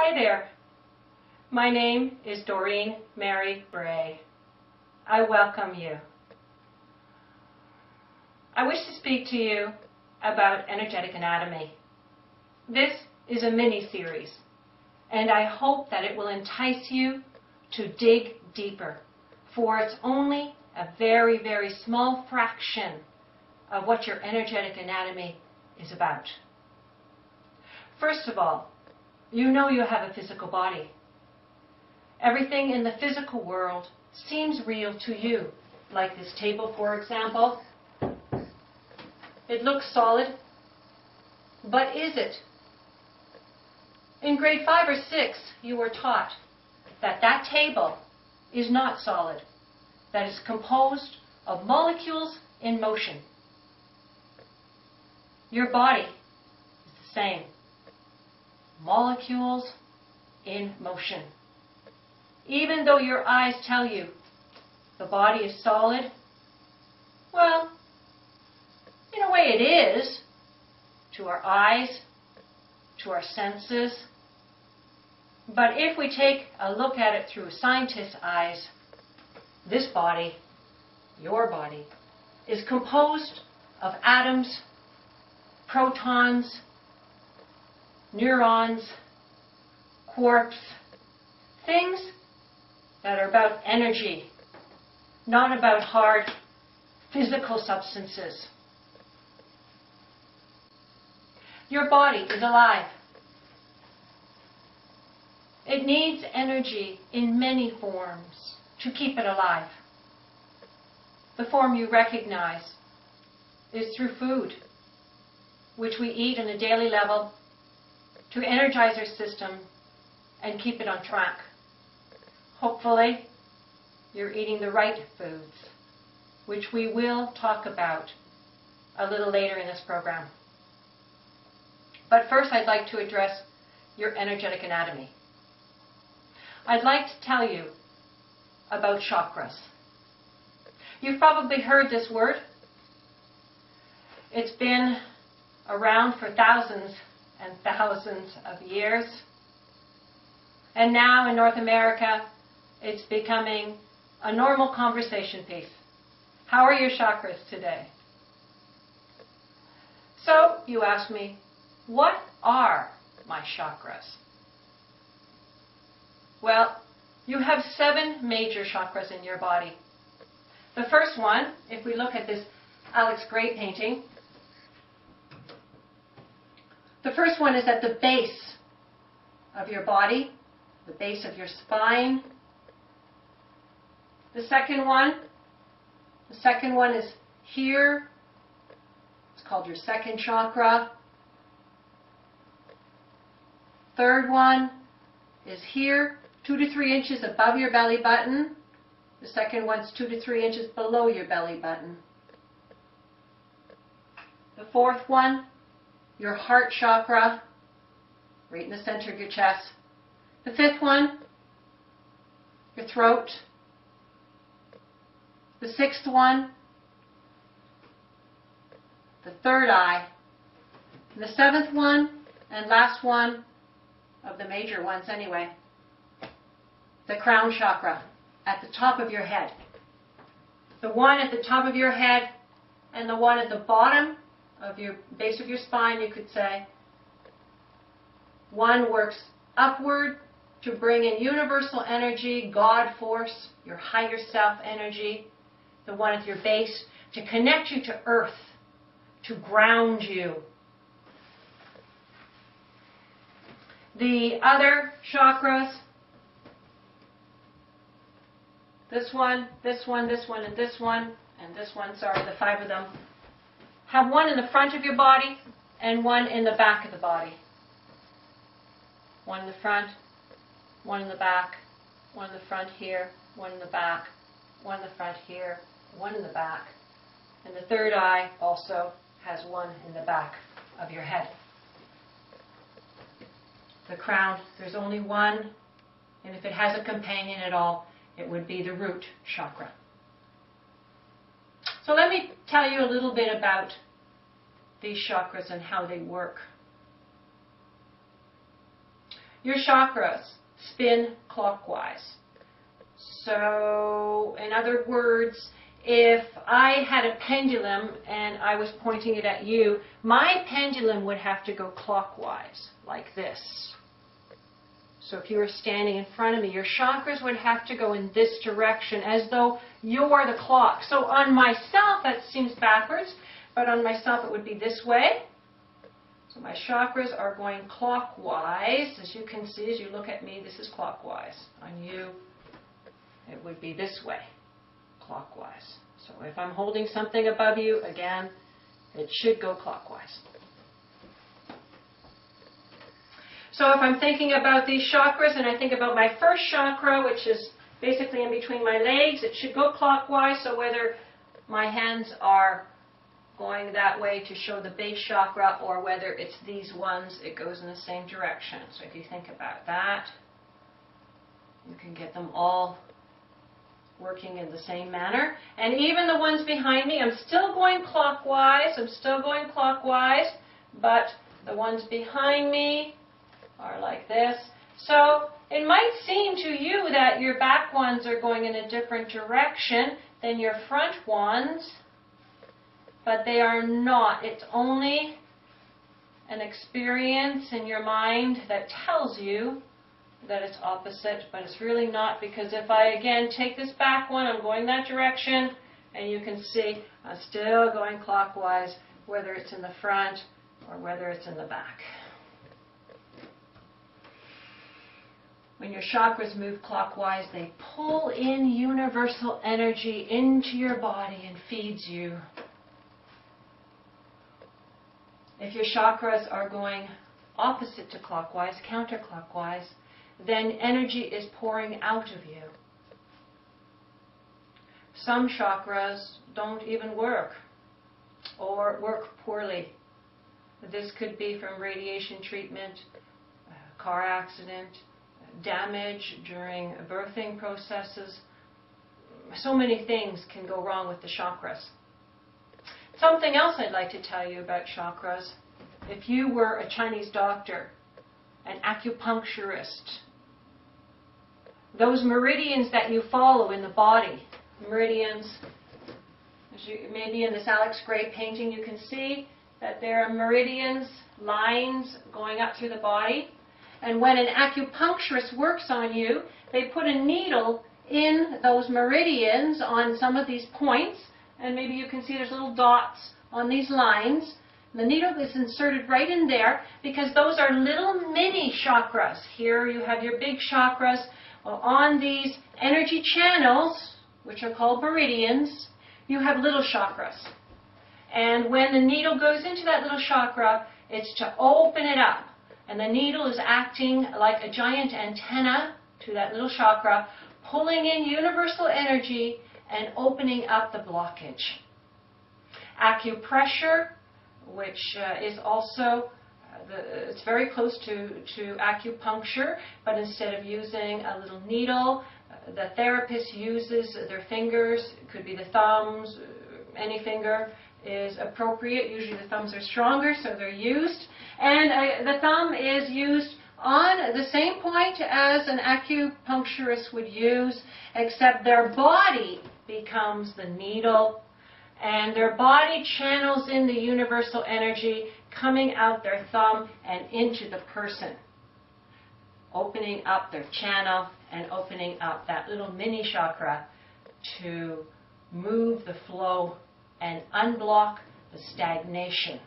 Hi there. My name is Doreen Mary Bray. I welcome you. I wish to speak to you about energetic anatomy. This is a mini-series, and I hope that it will entice you to dig deeper, for it's only a very, very small fraction of what your energetic anatomy is about. First of all, you know you have a physical body. Everything in the physical world seems real to you, like this table, for example. It looks solid, but is it? In grade 5 or 6, you were taught that that table is not solid, that it's composed of molecules in motion. Your body is the same. Molecules in motion. Even though your eyes tell you the body is solid, well, in a way it is, to our eyes, to our senses. But if we take a look at it through a scientist's eyes, this body, your body, is composed of atoms, protons, neurons, quarks, things that are about energy, not about hard physical substances. Your body is alive. It needs energy in many forms to keep it alive. The form you recognize is through food, which we eat on a daily level to energize our system and keep it on track. Hopefully, you're eating the right foods, which we will talk about a little later in this program. But first, I'd like to address your energetic anatomy. I'd like to tell you about chakras. You've probably heard this word. It's been around for thousands and thousands of years. And now in North America, it's becoming a normal conversation piece. How are your chakras today? So you ask me, what are my chakras? Well, you have 7 major chakras in your body. The first one, if we look at this Alex Gray painting, the first one is at the base of your body, the base of your spine. The second one is here. It's called your second chakra. Third one is here, 2 to 3 inches above your belly button. The second one's 2 to 3 inches below your belly button. The fourth one, your heart chakra, right in the center of your chest. The fifth one, your throat. The sixth one, the third eye. And the seventh one, and last one, of the major ones anyway, the crown chakra, at the top of your head. The one at the top of your head and the one at the bottom of your base of your spine, you could say. One works upward to bring in universal energy, God force, your higher self energy. The one at your base to connect you to earth, to ground you. The other chakras, this one, this one, this one, and this one, sorry, the 5 of them, have one in the front of your body and one in the back of the body. One in the front, one in the back, one in the front here, one in the back, one in the front here, one in the back. And the third eye also has one in the back of your head. The crown, there's only one, and if it has a companion at all, it would be the root chakra. So let me tell you a little bit about these chakras and how they work. your chakras spin clockwise. So, in other words, if I had a pendulum and I was pointing it at you, my pendulum would have to go clockwise, like this. So if you were standing in front of me, your chakras would have to go in this direction, as though you're the clock. So on myself, that seems backwards, but on myself it would be this way. So my chakras are going clockwise. As you can see, as you look at me, this is clockwise. On you, it would be this way, clockwise. So if I'm holding something above you, again, it should go clockwise. So if I'm thinking about these chakras and I think about my first chakra, which is basically in between my legs, it should go clockwise. So whether my hands are going that way to show the base chakra or whether it's these ones, it goes in the same direction. So if you think about that, you can get them all working in the same manner. And even the ones behind me, I'm still going clockwise. But the ones behind me are like this. So it might seem to you that your back ones are going in a different direction than your front ones, but they are not. It's only an experience in your mind that tells you that it's opposite, but it's really not, because if I again take this back one, I'm going that direction, and you can see I'm still going clockwise, whether it's in the front or whether it's in the back. When your chakras move clockwise, they pull in universal energy into your body and feeds you. If your chakras are going opposite to clockwise, counterclockwise, then energy is pouring out of you. Some chakras don't even work or work poorly. This could be from radiation treatment, car accident, damage during birthing processes. So many things can go wrong with the chakras. Something else I'd like to tell you about chakras. If you were a Chinese doctor, an acupuncturist, those meridians that you follow in the body, meridians, maybe in this Alex Gray painting you can see that there are meridians, lines going up through the body. And when an acupuncturist works on you, they put a needle in those meridians on some of these points, and maybe you can see there's little dots on these lines. The needle is inserted right in there because those are little mini chakras. Here you have your big chakras. Well, on these energy channels, which are called meridians, you have little chakras. And when the needle goes into that little chakra, it's to open it up. And the needle is acting like a giant antenna to that little chakra, pulling in universal energy and opening up the blockage. Acupressure, which is also, it's very close to acupuncture, but instead of using a little needle, the therapist uses their fingers. It could be the thumbs, any finger is appropriate. Usually the thumbs are stronger, so they're used. And the thumb is used on the same point as an acupuncturist would use, except their body becomes the needle, and their body channels in the universal energy coming out their thumb and into the person, opening up their channel and opening up that little mini chakra to move the flow and unblock the stagnation.